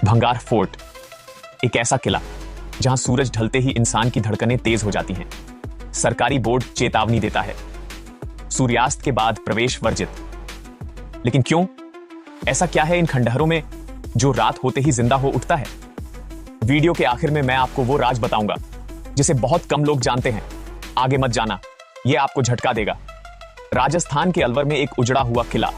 भंगार फोर्ट, एक ऐसा किला जहां सूरज ढलते ही इंसान की धड़कनें तेज हो जाती हैं। सरकारी बोर्ड चेतावनी देता है, सूर्यास्त के बाद प्रवेश वर्जित। लेकिन क्यों? ऐसा क्या है इन खंडहरों में जो रात होते ही जिंदा हो उठता है? वीडियो के आखिर में मैं आपको वो राज बताऊंगा जिसे बहुत कम लोग जानते हैं। आगे मत जाना, यह आपको झटका देगा। राजस्थान के अलवर में एक उजड़ा हुआ किला,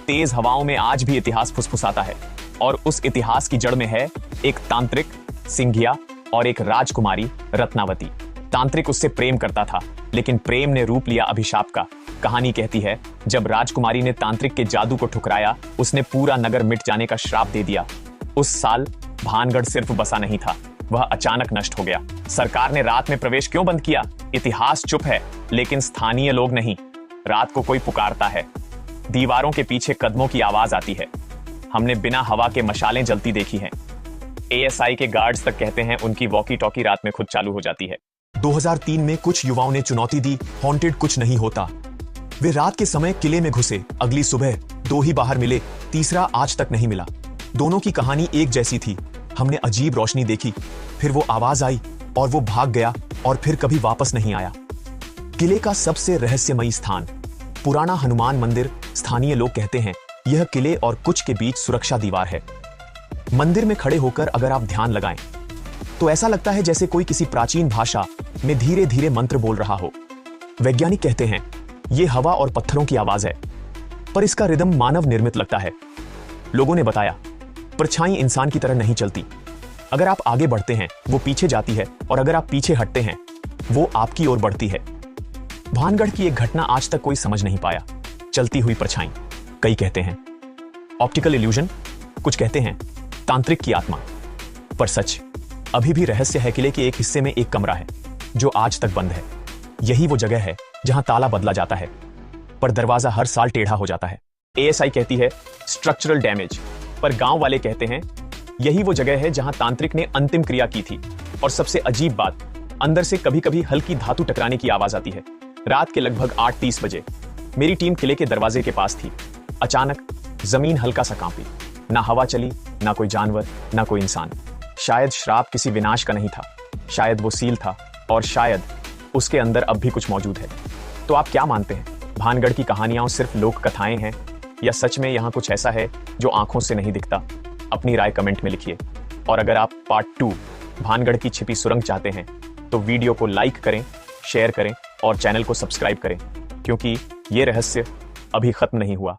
तेज हवाओं में आज भी इतिहास फुसफुसाता है। और उस इतिहास की जड़ में है एक तांत्रिक सिंघिया और एक राजकुमारी रत्नावती। तांत्रिक उससे प्रेम करता था, लेकिन प्रेम ने रूप लिया अभिशाप का। कहानी कहती है, जब राजकुमारी ने तांत्रिक के जादू को ठुकराया, उसने पूरा नगर मिट जाने का श्राप दे दिया। उस साल भानगढ़ सिर्फ बसा नहीं था, वह अचानक नष्ट हो गया। सरकार ने रात में प्रवेश क्यों बंद किया? इतिहास चुप है, लेकिन स्थानीय लोग नहीं। रात को कोई पुकारता है, दीवारों के पीछे कदमों की आवाज आती है। हमने बिना हवा के मशालें जलती देखी हैं। एएसआई के गार्ड्स तक कहते हैं उनकी वॉकी टॉकी रात में खुद चालू हो जाती है। 2003 में कुछ युवाओं ने चुनौती दी, हॉन्टेड कुछ नहीं होता। वे रात के समय किले में घुसे। अगली सुबह 2 ही बाहर मिले, तीसरा आज तक नहीं मिला। दोनों की कहानी एक जैसी थी। हमने अजीब रोशनी देखी, फिर वो आवाज आई और वो भाग गया और फिर कभी वापस नहीं आया। किले का सबसे रहस्यमयी स्थान, पुराना हनुमान मंदिर। स्थानीय लोग कहते हैं यह किले और कुछ के बीच सुरक्षा दीवार है। मंदिर में खड़े होकर अगर आप ध्यान लगाएं तो ऐसा लगता है जैसे कोई किसी प्राचीन भाषा में धीरे धीरे मंत्र बोल रहा हो। वैज्ञानिक कहते हैं यह हवा और पत्थरों की आवाज है, पर इसका रिदम मानव निर्मित लगता है। लोगों ने बताया परछाई इंसान की तरह नहीं चलती। अगर आप आगे बढ़ते हैं वो पीछे जाती है, और अगर आप पीछे हटते हैं वो आपकी ओर बढ़ती है। भानगढ़ की एक घटना आज तक कोई समझ नहीं पाया। चलती हुई परछाई, कई कहते हैं ऑप्टिकल इल्यूजन, कुछ कहते हैं तांत्रिक की आत्मा। पर सच अभी भी रहस्य है। किले के एक हिस्से में एक कमरा है जो आज तक बंद है। यही वो जगह है जहां ताला बदला जाता है, पर दरवाजा हर साल टेढ़ा हो जाता है। एएसआई कहती है स्ट्रक्चरल डैमेज, पर गांव वाले कहते हैं यही वो जगह है जहां तांत्रिक ने अंतिम क्रिया की थी। और सबसे अजीब बात, अंदर से कभी कभी हल्की धातु टकराने की आवाज आती है। रात के लगभग 8:30 बजे मेरी टीम किले के दरवाजे के पास थी। अचानक जमीन हल्का सा कांपी। ना हवा चली, ना कोई जानवर, ना कोई इंसान। शायद श्राप किसी विनाश का नहीं था, शायद वो सील था, और शायद उसके अंदर अब भी कुछ मौजूद है। तो आप क्या मानते हैं? भानगढ़ की कहानियां सिर्फ लोक कथाएं हैं, या सच में यहां कुछ ऐसा है जो आंखों से नहीं दिखता? अपनी राय कमेंट में लिखिए। और अगर आप पार्ट 2 भानगढ़ की छिपी सुरंग चाहते हैं तो वीडियो को लाइक करें, शेयर करें और चैनल को सब्सक्राइब करें, क्योंकि ये रहस्य अभी खत्म नहीं हुआ।